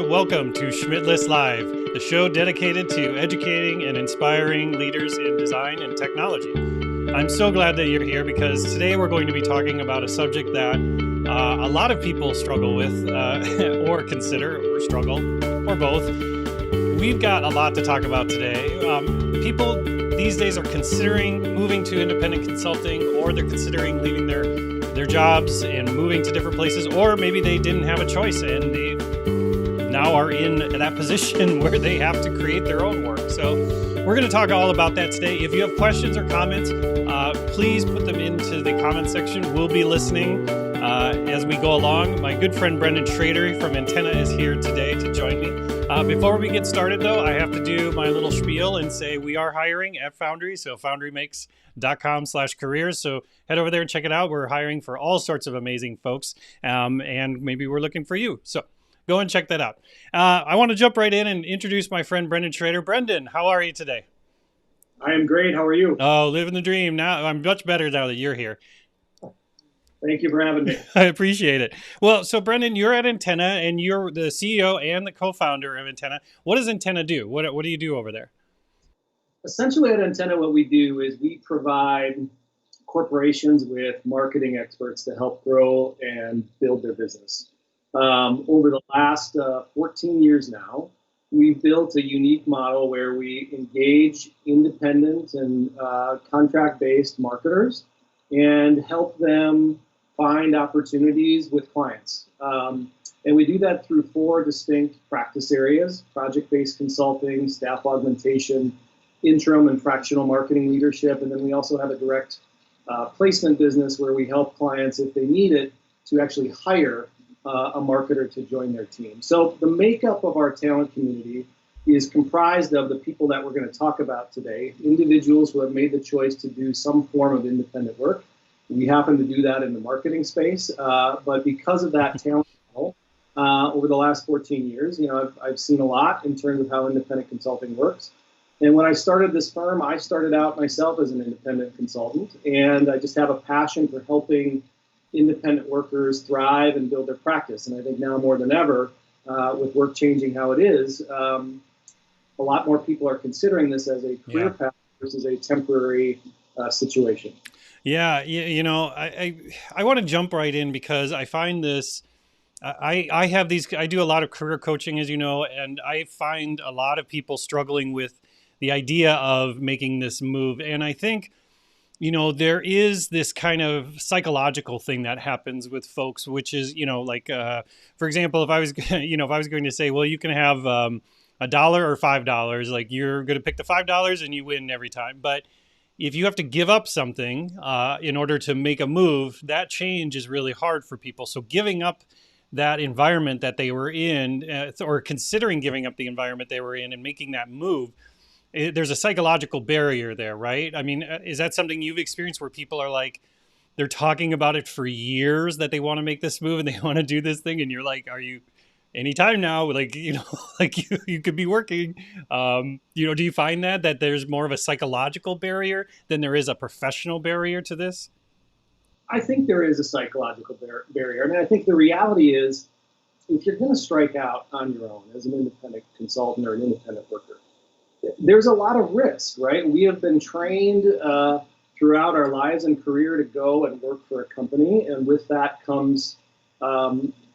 welcome to Schmidtless Live, the show dedicated to educating and inspiring leaders in design and technology. I'm so glad that you're here because today we're going to be talking about a subject that a lot of people struggle with or consider or struggle or both. We've got a lot to talk about today. People these days are considering moving to independent consulting, or they're considering leaving their jobs and moving to different places, or maybe they didn't have a choice and they now are in that position where they have to create their own work. So we're going to talk all about that today. If you have questions or comments, please put them into the comment section. We'll be listening as we go along. My good friend Brendon Schrader from Antenna is here today to join me. Before we get started, though, I have to do my little spiel and say we are hiring at Foundry, so foundrymakes.com/careers. So head over there and check it out. We're hiring for all sorts of amazing folks, and maybe we're looking for you. So go and check that out. I want to jump right in and introduce my friend Brendon Schrader. Brendon, how are you today? I am great. How are you? Oh, living the dream. Now I'm much better now that you're here. Thank you for having me. I appreciate it. Well, so Brendon, you're at Antenna, and you're the CEO and the co-founder of Antenna. What does Antenna do? What do you do over there? Essentially at Antenna, what we do is we provide corporations with marketing experts to help grow and build their business. Over the last 14 years now, we've built a unique model where we engage independent and contract-based marketers and help them find opportunities with clients. And we do that through 4 distinct practice areas: project-based consulting, staff augmentation, interim and fractional marketing leadership, and then we also have a direct placement business where we help clients, if they need it, to actually hire a marketer to join their team. So the makeup of our talent community is comprised of the people that we're going to talk about today, individuals who have made the choice to do some form of independent work. We happen to do that in the marketing space, but because of that talent model, over the last 14 years, I've seen a lot in terms of how independent consulting works. And when I started this firm, I started out myself as an independent consultant, and I just have a passion for helping independent workers thrive and build their practice. And I think now more than ever, with work changing how it is, a lot more people are considering this as a career path versus a temporary situation. Yeah, I want to jump right in because I find this. I do a lot of career coaching, as you know, and I find a lot of people struggling with the idea of making this move. And I think, there is this kind of psychological thing that happens with folks, which is, for example, if I was, if I was going to say, well, you can have $1 or $5, like you're going to pick the $5 and you win every time. But if you have to give up something in order to make a move, that change is really hard for people. So giving up that environment that they were in, or considering giving up the environment they were in and making that move, there's a psychological barrier there, right? I mean, is that something you've experienced where people are like, they're talking about it for years that they want to make this move and they want to do this thing, and you're like, are you anytime now? Like, like you could be working. Do you find that there's more of a psychological barrier than there is a professional barrier to this? I think there is a psychological barrier. I mean, I think the reality is, if you're going to strike out on your own as an independent consultant or an independent worker, there's a lot of risk, right? We have been trained throughout our lives and career to go and work for a company, and with that comes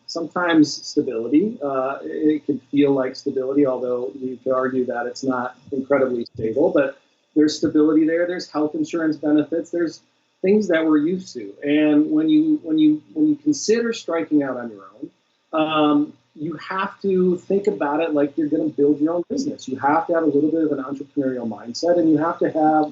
sometimes stability. It can feel like stability, although you could argue that it's not incredibly stable, but there's stability there. There's health insurance benefits. There's things that we're used to. And when you consider striking out on your own, you have to think about it like you're going to build your own business. You have to have a little bit of an entrepreneurial mindset, and you have to have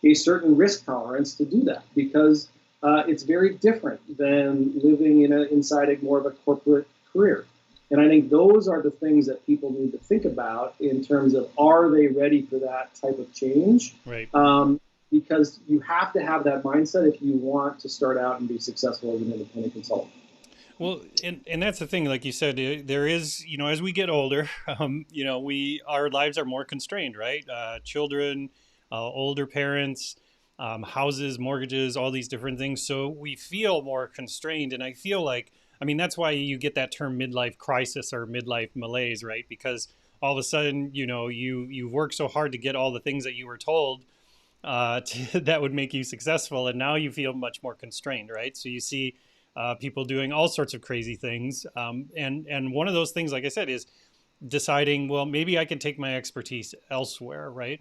a certain risk tolerance to do that, because it's very different than living inside a more of a corporate career. And I think those are the things that people need to think about in terms of, are they ready for that type of change? Right. Because you have to have that mindset if you want to start out and be successful as an independent consultant. Well, and that's the thing, like you said, there is, as we get older, our lives are more constrained, right? Children, older parents, houses, mortgages, all these different things. So we feel more constrained. And I feel like I mean, that's why you get that term midlife crisis or midlife malaise, right? Because all of a sudden, you've worked so hard to get all the things that you were told that would make you successful, and now you feel much more constrained, right? So you see people doing all sorts of crazy things, and one of those things, like I said, is deciding, well, maybe I can take my expertise elsewhere, right?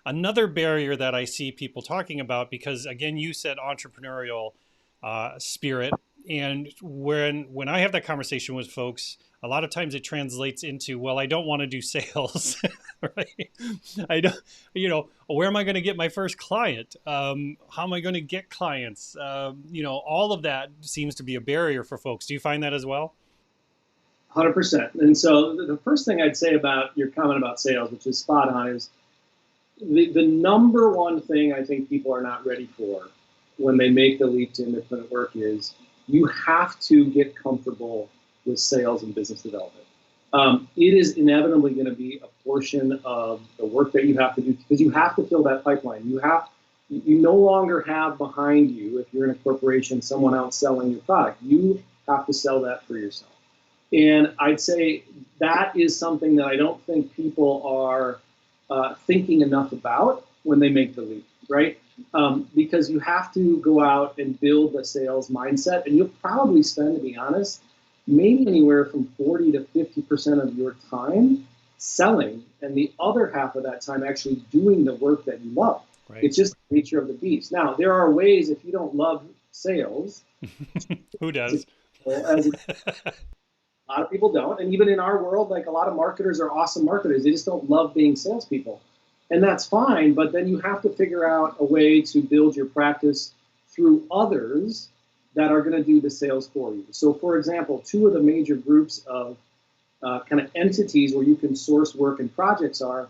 Another barrier that I see people talking about, because again, you said entrepreneurial spirit, and when I have that conversation with folks, a lot of times it translates into, well, I don't want to do sales, right? I don't, where am I going to get my first client? How am I going to get clients? All of that seems to be a barrier for folks. Do you find that as well? 100%. And so the first thing I'd say about your comment about sales, which is spot on, is the number one thing I think people are not ready for when they make the leap to independent work is you have to get comfortable with sales and business development. It is inevitably going to be a portion of the work that you have to do because you have to fill that pipeline. You no longer have behind you, if you're in a corporation, someone else selling your product. You have to sell that for yourself. And I'd say that is something that I don't think people are thinking enough about when they make the leap, right? Because you have to go out and build a sales mindset, and you'll probably spend, to be honest, maybe anywhere from 40 to 50% of your time selling, and the other half of that time actually doing the work that you love. Right. It's just the nature of the beast. Now, there are ways if you don't love sales, Who does? as a lot of people don't. And even in our world, like a lot of marketers are awesome marketers. They just don't love being salespeople. And that's fine, but then you have to figure out a way to build your practice through others that are going to do the sales for you. So, for example, two of the major groups of kind of entities where you can source work and projects are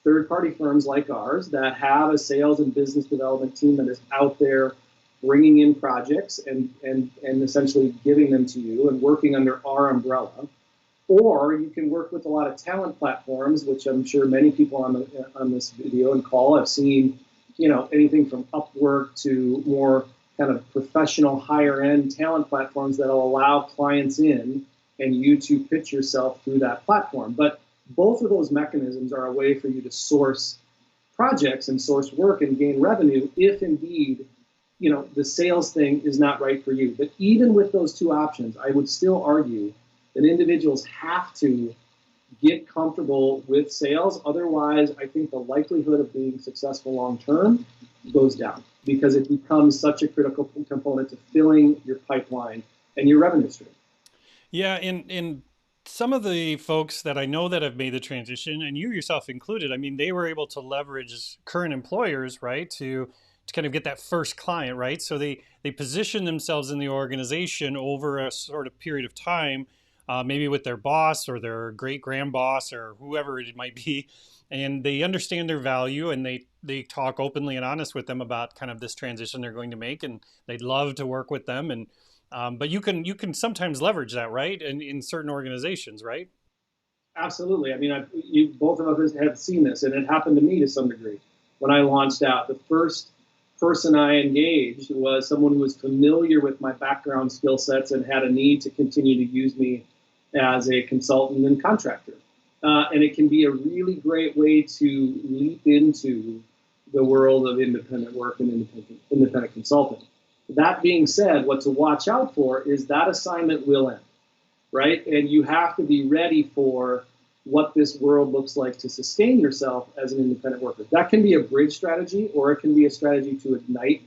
third-party firms like ours that have a sales and business development team that is out there bringing in projects and essentially giving them to you and working under our umbrella. Or you can work with a lot of talent platforms, which I'm sure many people on this video and call have seen, anything from Upwork to more kind of professional higher end talent platforms that'll allow clients in and you to pitch yourself through that platform. But both of those mechanisms are a way for you to source projects and source work and gain revenue if indeed the sales thing is not right for you. But even with those two options, I would still argue that individuals have to get comfortable with sales. Otherwise, I think the likelihood of being successful long term goes down because it becomes such a critical component to filling your pipeline and your revenue stream. Yeah, in some of the folks that I know that have made the transition, and you yourself included, I mean, they were able to leverage current employers, right, to kind of get that first client, right? So they position themselves in the organization over a sort of period of time, maybe with their boss or their great grand boss or whoever it might be, and they understand their value, and they talk openly and honest with them about kind of this transition they're going to make, and they'd love to work with them. And but you can sometimes leverage that, right? In certain organizations, right? Absolutely. I mean, you both of us have seen this, and it happened to me to some degree. When I launched out, the first person I engaged was someone who was familiar with my background skill sets and had a need to continue to use me as a consultant and contractor. And it can be a really great way to leap into the world of independent work and independent consulting. That being said, what to watch out for is that assignment will end, right? And you have to be ready for what this world looks like to sustain yourself as an independent worker. That can be a bridge strategy, or it can be a strategy to ignite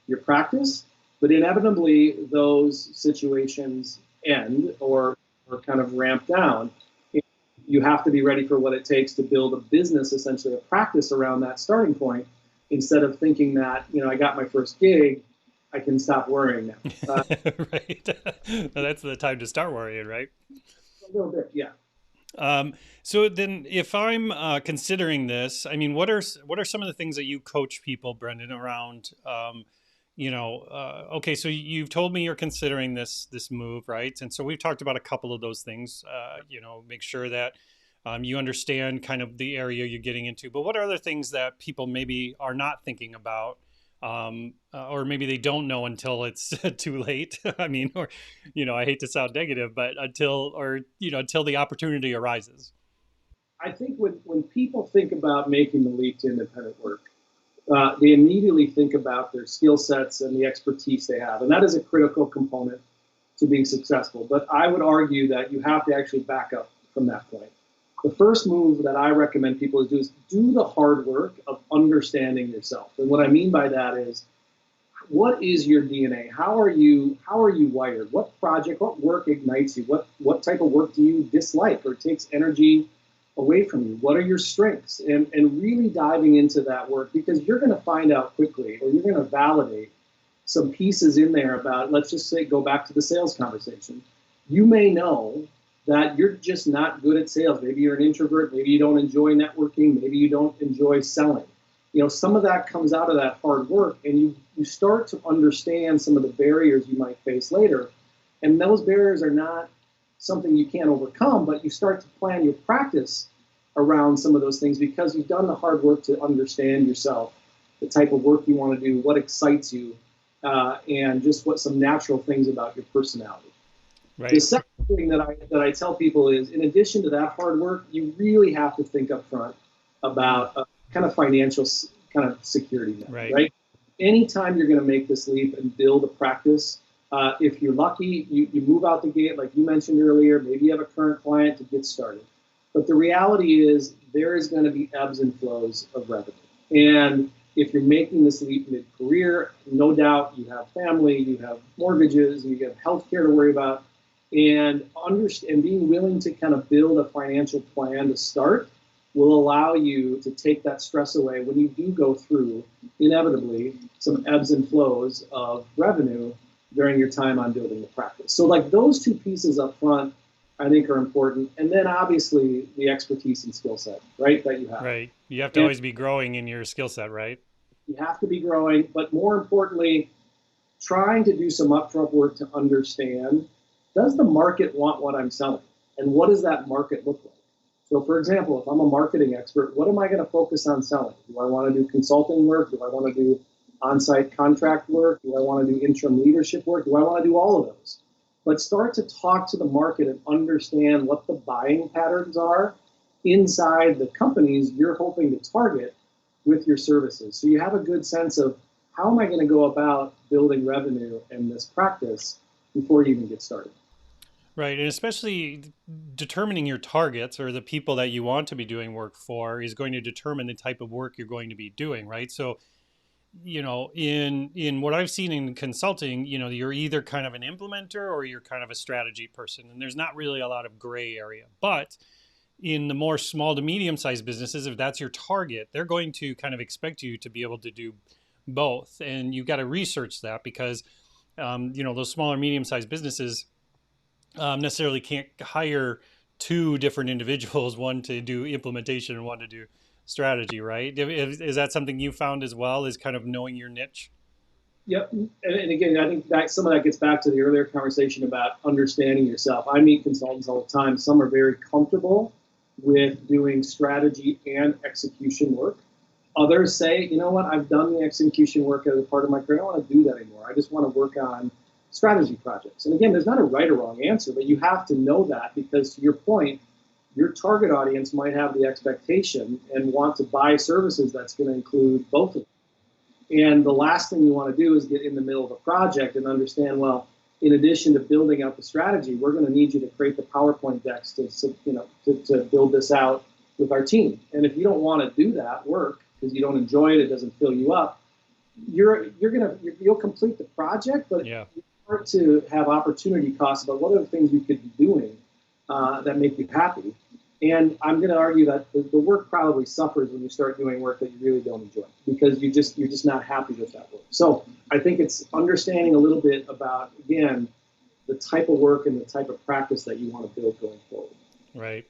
your practice. But inevitably, those situations end or kind of ramp down. You have to be ready for what it takes to build a business, essentially a practice around that starting point, instead of thinking that, I got my first gig, I can stop worrying now. Right. That's the time to start worrying, right? A little bit, yeah. So then, if I'm considering this, I mean, what are some of the things that you coach people, Brendon, around? Okay, so you've told me you're considering this move, right? And so we've talked about a couple of those things. Make sure that you understand kind of the area you're getting into. But what are other things that people maybe are not thinking about or maybe they don't know until it's too late. I mean, or, I hate to sound negative, but until the opportunity arises. I think when people think about making the leap to independent work, they immediately think about their skill sets and the expertise they have. And that is a critical component to being successful. But I would argue that you have to actually back up from that point. The first move that I recommend people is do the hard work of understanding yourself. And what I mean by that is, what is your DNA? How are you wired? What project, what work ignites you? What type of work do you dislike or takes energy away from you? What are your strengths? And really diving into that work, because you're going to find out quickly, or you're going to validate some pieces in there about, let's just say, go back to the sales conversation. You may know that you're just not good at sales. Maybe you're an introvert. Maybe you don't enjoy networking. Maybe you don't enjoy selling. Some of that comes out of that hard work, and you start to understand some of the barriers you might face later. And those barriers are not something you can't overcome, but you start to plan your practice around some of those things because you've done the hard work to understand yourself, the type of work you want to do, what excites you, and just what some natural things about your personality. The Right. second thing that I tell people is, in addition to that hard work, you really have to think up front about a kind of financial kind of security net, Right. right? Anytime you're going to make this leap and build a practice, if you're lucky, you move out the gate, like you mentioned earlier. Maybe you have a current client to get started. But the reality is there is going to be ebbs and flows of revenue. And if you're making this leap mid-career, no doubt you have family, you have mortgages, you have healthcare to worry about, and being willing to kind of build a financial plan to start will allow you to take that stress away when you do go through, inevitably, some ebbs and flows of revenue during your time on building the practice. So, like, those two pieces up front, I think, are important. And then obviously the expertise and skill set, right, that you have. Right. You have to And always be growing in your skill set, right? you have to be growing, but more importantly, trying to do some upfront work to understand, does the market want what I'm selling? And what does that market look like? So, for example, if I'm a marketing expert, what am I going to focus on selling? Do I want to do consulting work? Do I want to do on site contract work? Do I want to do interim leadership work? Do I want to do all of those? But start to talk to the market and understand what the buying patterns are inside the companies you're hoping to target with your services. So you have a good sense of, how am I going to go about building revenue in this practice before you even get started? Right. And especially determining your targets or the people that you want to be doing work for is going to determine the type of work you're going to be doing, right? So, in what I've seen in consulting, you're either kind of an implementer or you're kind of a strategy person, and there's not really a lot of gray area. But in the more small to medium sized businesses, if that's your target, they're going to kind of expect you to be able to do both, and you've got to research that because those smaller medium sized businesses necessarily can't hire two different individuals, one to do implementation and one to do strategy, right? Is that something you found as well, is kind of knowing your niche? Yep. And again, I think that some of that gets back to the earlier conversation about understanding yourself. I meet consultants all the time. Some are very comfortable with doing strategy and execution work. Others say, you know what, I've done the execution work as a part of my career. I don't want to do that anymore. I just want to work on strategy projects. And again, there's not a right or wrong answer, but you have to know that, because to your point, your target audience might have the expectation and want to buy services that's going to include both of them. And the last thing you want to do is get in the middle of a project and understand, well, in addition to building out the strategy, we're going to need you to create the PowerPoint decks to build this out with our team. And if you don't want to do that work because you don't enjoy it, it doesn't fill you up, you'll complete the project, but Yeah. you start to have opportunity costs about what are the things you could be doing that make you happy. And I'm going to argue that the work probably suffers when you start doing work that you really don't enjoy, because you're just not happy with that work. So I think it's understanding a little bit about, again, the type of work and the type of practice that you want to build going forward. Right.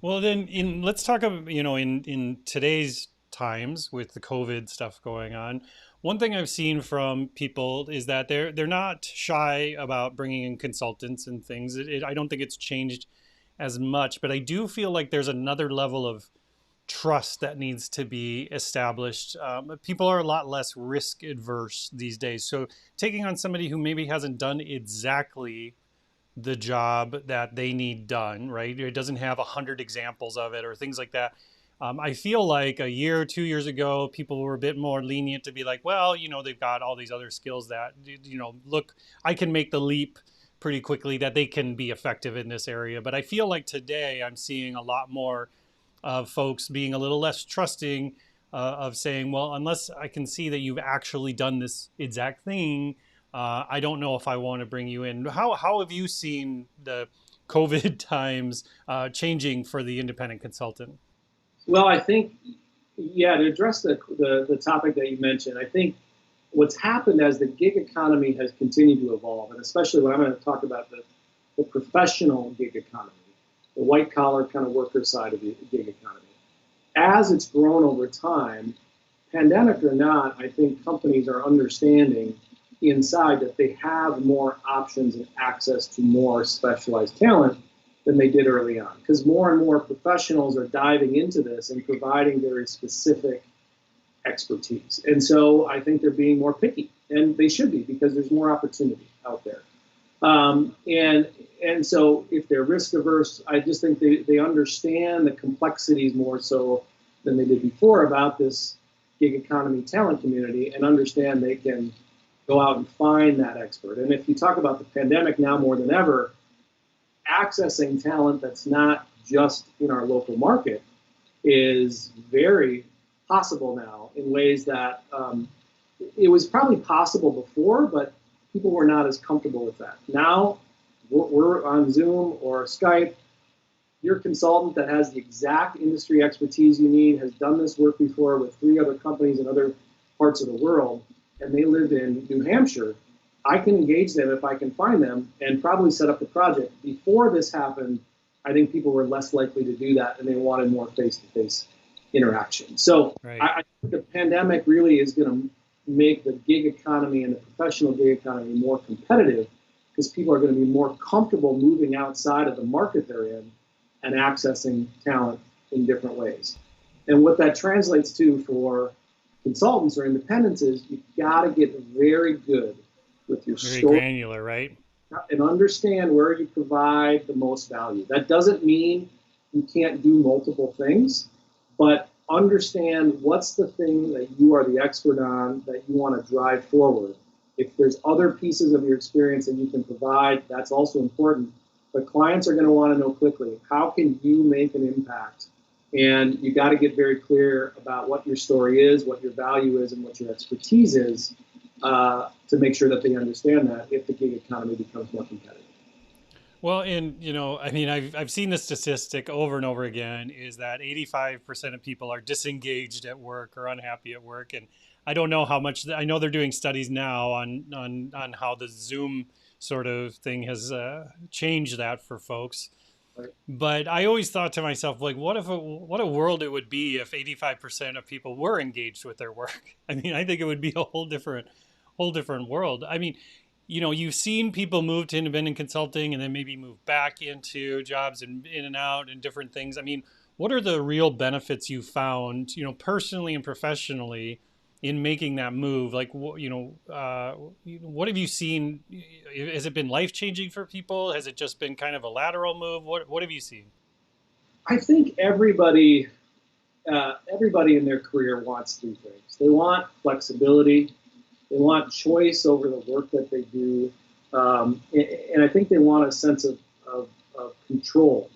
Well, then, let's talk about, in today's times with the COVID stuff going on. One thing I've seen from people is that they're not shy about bringing in consultants and things. I don't think it's changed as much, but I do feel like there's another level of trust that needs to be established. People are a lot less risk adverse these days. So taking on somebody who maybe hasn't done exactly the job that they need done, right? It doesn't have 100 examples of it or things like that. I feel like a year or 2 years ago, people were a bit more lenient to be like, well, they've got all these other skills that, look, I can make the leap pretty quickly that they can be effective in this area. But I feel like today I'm seeing a lot more of folks being a little less trusting of saying, well, unless I can see that you've actually done this exact thing, I don't know if I want to bring you in. How have you seen the COVID times changing for the independent consultant? Well, I think, yeah, to address the topic that you mentioned, I think what's happened as the gig economy has continued to evolve, and especially when I'm going to talk about the professional gig economy, the white collar kind of worker side of the gig economy, as it's grown over time, pandemic or not, I think companies are understanding inside that they have more options and access to more specialized talent than they did early on. Because more and more professionals are diving into this and providing very specific expertise. And so I think they're being more picky, and they should be because there's more opportunity out there. And so if they're risk averse, I just think they understand the complexities more so than they did before about this gig economy talent community and understand they can go out and find that expert. And if you talk about the pandemic now more than ever, accessing talent that's not just in our local market is very possible now in ways that it was probably possible before, but people were not as comfortable with that. Now we're on Zoom or Skype. Your consultant that has the exact industry expertise you need has done this work before with 3 other companies in other parts of the world, and they live in New Hampshire. I can engage them if I can find them and probably set up the project. Before this happened, I think people were less likely to do that and they wanted more face-to-face interaction. So Right. I think the pandemic really is going to make the gig economy and the professional gig economy more competitive because people are going to be more comfortable moving outside of the market they're in and accessing talent in different ways. And what that translates to for consultants or independents is you got to get very good with your Very story granular, right? and understand where you provide the most value. That doesn't mean you can't do multiple things, but understand what's the thing that you are the expert on that you want to drive forward. If there's other pieces of your experience that you can provide, that's also important. But clients are going to want to know quickly, how can you make an impact? And you got to get very clear about what your story is, what your value is, and what your expertise is to make sure that they understand that if the gig economy becomes more competitive. Well, and I mean, I've seen the statistic over and over again is that 85% of people are disengaged at work or unhappy at work, and I don't know how much. I know they're doing studies now on how the Zoom sort of thing has changed that for folks. Right? But I always thought to myself, like, what a world it would be if 85% of people were engaged with their work. I mean, I think it would be a whole different world. I mean, you've seen people move to independent consulting and then maybe move back into jobs and in and out and different things. I mean, what are the real benefits you found, personally and professionally in making that move? Like, what have you seen? Has it been life changing for people? Has it just been kind of a lateral move? What have you seen? I think everybody in their career wants 3 things. They want flexibility, they want choice over the work that they do, and I think they want a sense of control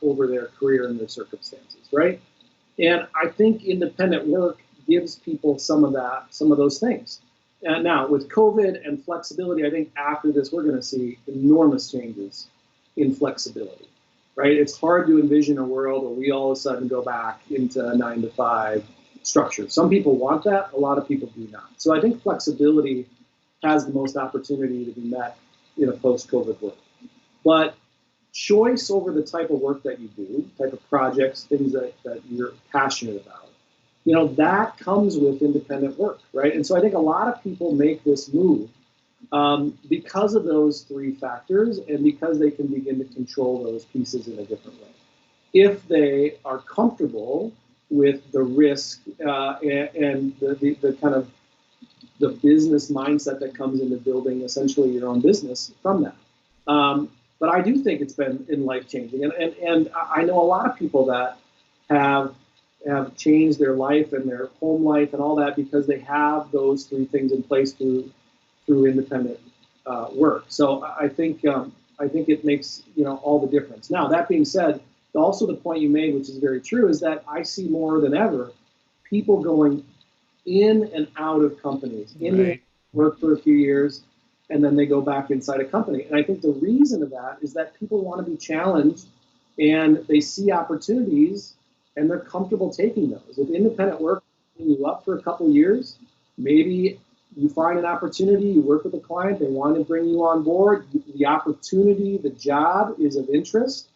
over their career and their circumstances, right? And I think independent work gives people some of that, some of those things. And now with COVID and flexibility, I think after this we're going to see enormous changes in flexibility, right? It's hard to envision a world where we all of a sudden go back into a 9 to 5 structure. Some people want that, a lot of people do not. So I think flexibility has the most opportunity to be met in a post-COVID world. But choice over the type of work that you do, type of projects, things that you're passionate about, that comes with independent work, right? And so I think a lot of people make this move because of those 3 factors and because they can begin to control those pieces in a different way. If they are comfortable with the risk and the kind of the business mindset that comes into building essentially your own business from that. But I do think it's been in life changing, and I know a lot of people that have changed their life and their home life and all that because they have those three things in place through independent work. So I think it makes all the difference. Now that being said, also the point you made, which is very true, is that I see more than ever people going in and out of companies, in the Right. work for a few years, and then they go back inside a company. And I think the reason of that is that people want to be challenged and they see opportunities and they're comfortable taking those. If independent work is you up for a couple of years, maybe you find an opportunity, you work with a client, they want to bring you on board, the opportunity, the job is of interest,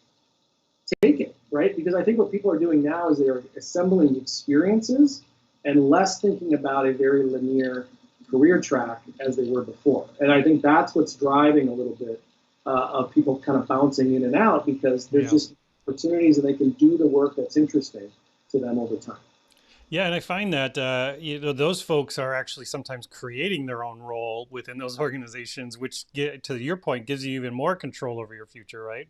take it, right? Because I think what people are doing now is they're assembling experiences and less thinking about a very linear career track as they were before. And I think that's what's driving a little bit of people kind of bouncing in and out because there's Yeah. just opportunities and they can do the work that's interesting to them over time. Yeah, and I find that those folks are actually sometimes creating their own role within those organizations, which, to your point, gives you even more control over your future, right?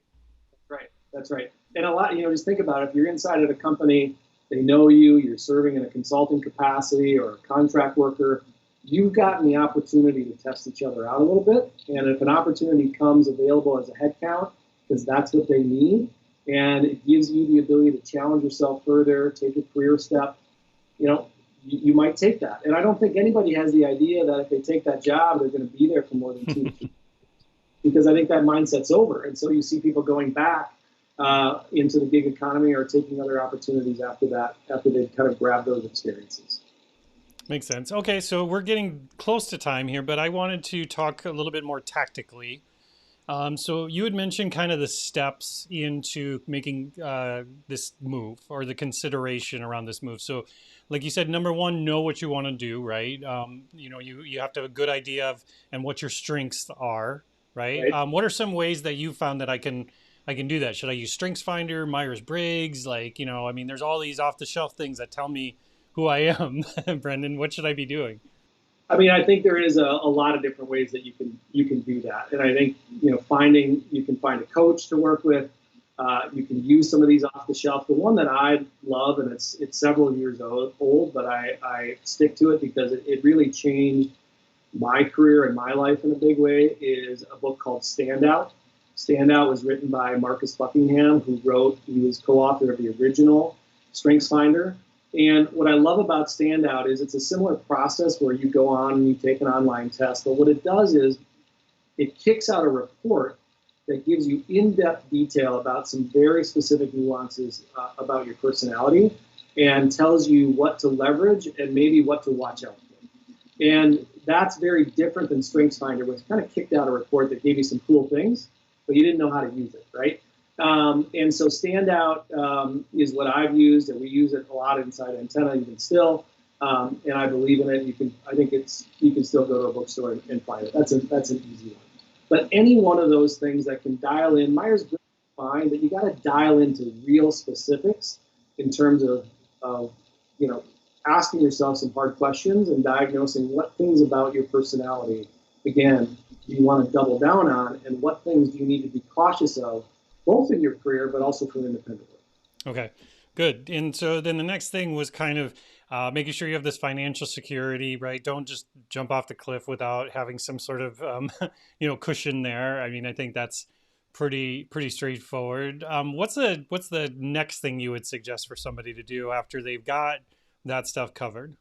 Right. That's right. And a lot, just think about it. If you're inside of a company, they know you, you're serving in a consulting capacity or a contract worker, you've gotten the opportunity to test each other out a little bit. And if an opportunity comes available as a headcount, because that's what they need, and it gives you the ability to challenge yourself further, take a career step, you might take that. And I don't think anybody has the idea that if they take that job, they're going to be there for more than 2 to 3 because I think that mindset's over. And so you see people going back into the gig economy or taking other opportunities after that, after they've kind of grabbed those experiences. Makes sense. Okay, so we're getting close to time here, but I wanted to talk a little bit more tactically. So you had mentioned kind of the steps into making this move or the consideration around this move. So, like you said, number one, know what you want to do, right? You have to have a good idea of and what your strengths are, right? Right? What are some ways that you found that I can do that? Should I use Strengths Finder, Myers Briggs? I mean, there's all these off the shelf things that tell me who I am. Brendon, what should I be doing? I mean, I think there is a lot of different ways that you can do that, and I think finding you can find a coach to work with. You can use some of these off the shelf. The one that I love, and it's several years old, but I stick to it because it really changed my career and my life in a big way, is a book called Standout. Standout was written by Marcus Buckingham, he was co-author of the original Strengths Finder. And what I love about Standout is it's a similar process where you go on and you take an online test, but what it does is it kicks out a report that gives you in-depth detail about some very specific nuances about your personality and tells you what to leverage and maybe what to watch out for. And that's very different than StrengthsFinder, which kind of kicked out a report that gave you some cool things, but you didn't know how to use it, right? And so Standout is what I've used, and we use it a lot inside Antenna even still. And I believe in it. You can still go to a bookstore and find it. That's an easy one. But any one of those things that can dial in, Myers-Briggs is fine, but you got to dial into real specifics in terms of asking yourself some hard questions and diagnosing what things about your personality, again, do you want to double down on, and what things do you need to be cautious of, both in your career but also for independent work. Okay, good. And so then the next thing was kind of making sure you have this financial security, right? Don't just jump off the cliff without having some sort of cushion there. I mean, I think that's pretty straightforward. What's the next thing you would suggest for somebody to do after they've got that stuff covered?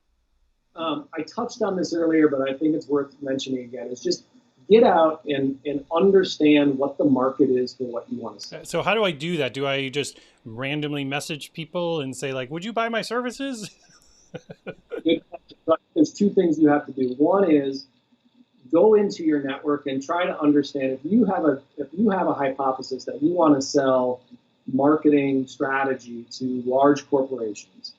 I touched on this earlier, but I think it's worth mentioning again. Is just get out and understand what the market is for what you want to sell. So how do I do that? Do I just randomly message people and say like, "Would you buy my services?" There's two things you have to do. One is go into your network and try to understand if you have a hypothesis that you want to sell marketing strategy to large corporations.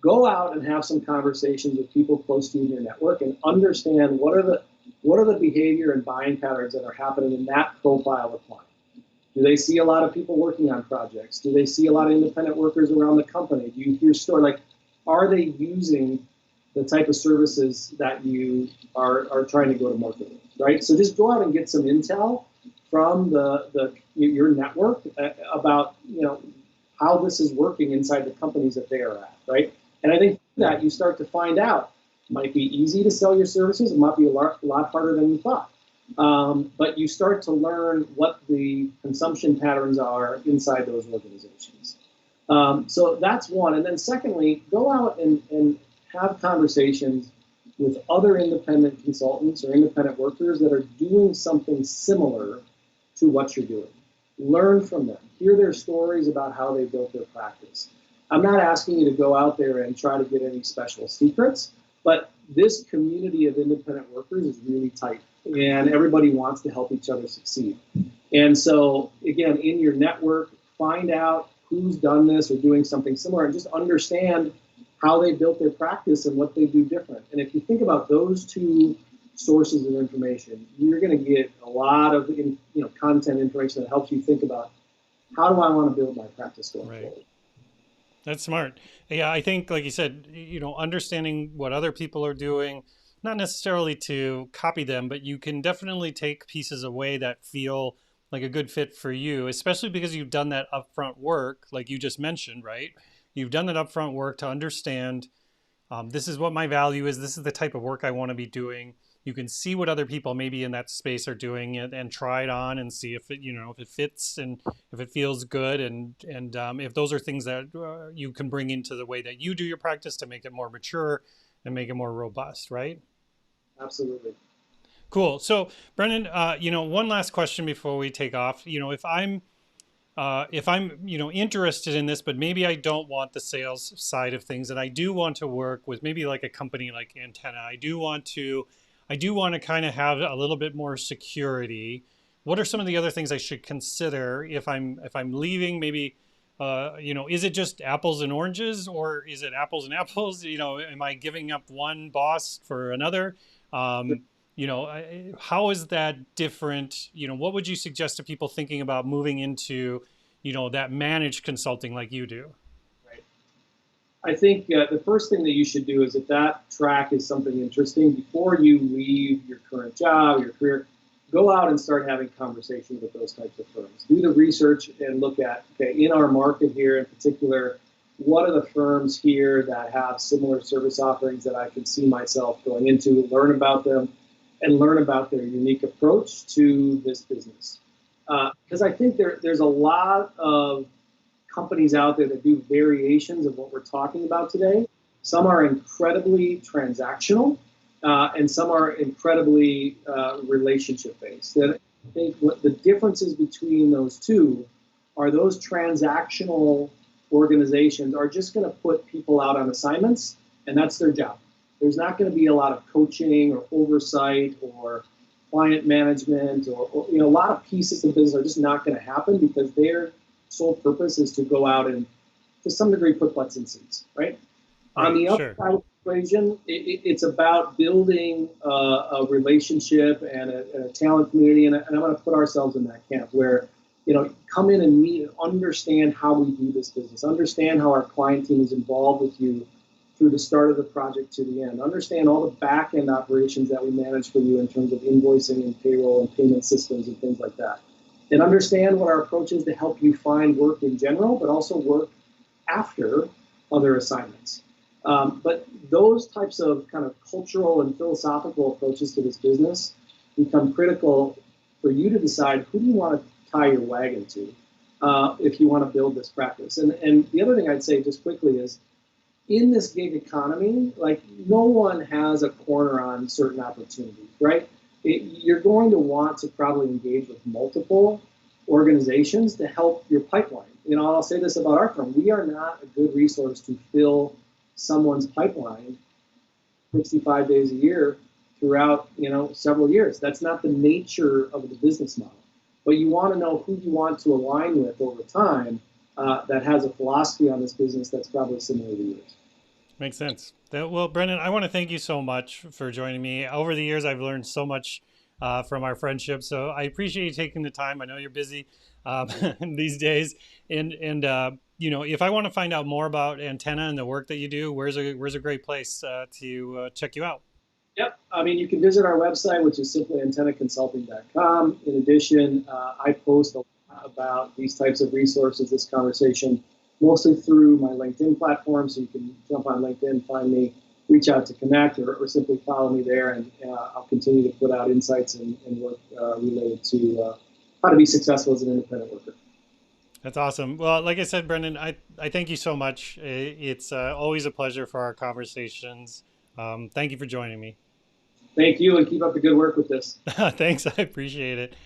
Go out and have some conversations with people close to you in your network and understand what are the behavior and buying patterns that are happening in that profile of client. Do they see a lot of people working on projects? Do they see a lot of independent workers around the company? Do you hear stories like, are they using the type of services that you are trying to go to market with, right? So just go out and get some intel from your network about how this is working inside the companies that they are at, right? And I think that you start to find out it might be easy to sell your services. It might be a lot harder than you thought. But you start to learn what the consumption patterns are inside those organizations. So that's one. And then secondly, go out and have conversations with other independent consultants or independent workers that are doing something similar to what you're doing. Learn from them. Hear their stories about how they built their practice. I'm not asking you to go out there and try to get any special secrets, but this community of independent workers is really tight, and everybody wants to help each other succeed. And so, again, in your network, find out who's done this or doing something similar, and just understand how they built their practice and what they do different. And if you think about those two sources of information, you're going to get a lot of content information that helps you think about, how do I want to build my practice going Right. forward. That's smart. Yeah, I think, like you said, understanding what other people are doing, not necessarily to copy them, but you can definitely take pieces away that feel like a good fit for you, especially because you've done that upfront work, like you just mentioned, right? You've done that upfront work to understand this is what my value is. This is the type of work I want to be doing. You can see what other people maybe in that space are doing and try it on and see if it, if it fits and if it feels good. And if those are things that you can bring into the way that you do your practice to make it more mature and make it more robust, right? Absolutely. Cool. So, Brendan, one last question before we take off. If I'm interested in this, but maybe I don't want the sales side of things, and I do want to work with maybe like a company like Antenna. I do want to kind of have a little bit more security. What are some of the other things I should consider if I'm leaving? Maybe is it just apples and oranges, or is it apples and apples? Am I giving up one boss for another? Um, how is that different? What would you suggest to people thinking about moving into, that managed consulting like you do? Right. I think the first thing that you should do is, if that track is something interesting, before you leave your current job, your career, go out and start having conversations with those types of firms. Do the research and look at, okay, in our market here in particular, what are the firms here that have similar service offerings that I can see myself going into, learn about them, and learn about their unique approach to this business. Because I think there's a lot of companies out there that do variations of what we're talking about today. Some are incredibly transactional, and some are incredibly relationship based. And I think what the differences between those two are, those transactional organizations are just going to put people out on assignments, and that's their job. There's not going to be a lot of coaching or oversight or client management, or a lot of pieces of business are just not going to happen, because their sole purpose is to go out and, to some degree, put butts in seats, right? On Right. the other Sure. side of the equation, it's about building a relationship and a talent community, and I'm going to put ourselves in that camp where, come in and meet and understand how we do this business, understand how our client team is involved with you through the start of the project to the end, understand all the back end operations that we manage for you in terms of invoicing and payroll and payment systems and things like that, and understand what our approach is to help you find work in general, but also work after other assignments. But those types of kind of cultural and philosophical approaches to this business become critical for you to decide, who do you want to tie your wagon to if you want to build this practice. And the other thing I'd say just quickly is, in this gig economy, like, no one has a corner on certain opportunities, right? You're going to want to probably engage with multiple organizations to help your pipeline. I'll say this about our firm: we are not a good resource to fill someone's pipeline 65 days a year throughout several years. That's not the nature of the business model. But you want to know who you want to align with over time, that has a philosophy on this business that's probably similar to yours. Makes sense. Well, Brendan, I want to thank you so much for joining me. Over the years, I've learned so much from our friendship. So I appreciate you taking the time. I know you're busy these days, and if I want to find out more about Antenna and the work that you do, where's a great place to check you out? Yep. I mean, you can visit our website, which is simply antennaconsulting.com. In addition, I post a lot about these types of resources, this conversation, mostly through my LinkedIn platform. So you can jump on LinkedIn, find me, reach out to connect, or simply follow me there. And I'll continue to put out insights and work related to how to be successful as an independent worker. That's awesome. Well, like I said, Brendon, I thank you so much. It's always a pleasure for our conversations. Thank you for joining me. Thank you, and keep up the good work with this. Thanks. I appreciate it.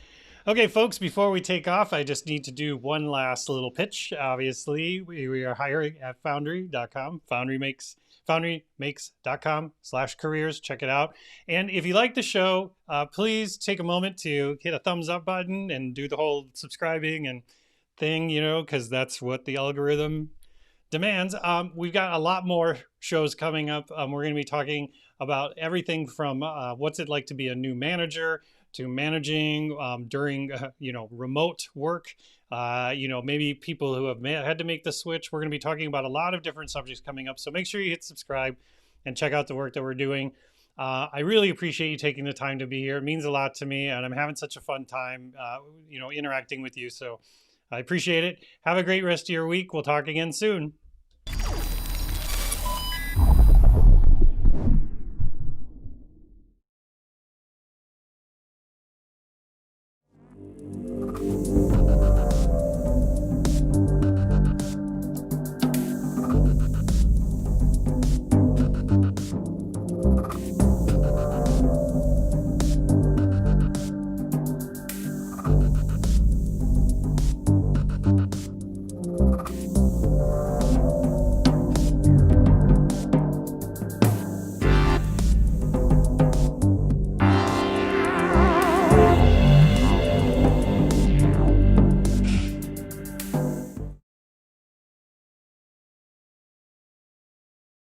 Okay, folks, before we take off, I just need to do one last little pitch. Obviously, we are hiring at foundry.com. Foundrymakes.com/careers. Check it out. And if you like the show, please take a moment to hit a thumbs up button and do the whole subscribing and thing, because that's what the algorithm demands. We've got a lot more shows coming up. We're going to be talking about everything from what's it like to be a new manager to managing during remote work. Maybe people who have had to make the switch. We're going to be talking about a lot of different subjects coming up. So make sure you hit subscribe and check out the work that we're doing. I really appreciate you taking the time to be here. It means a lot to me, and I'm having such a fun time, interacting with you. So I appreciate it. Have a great rest of your week. We'll talk again soon.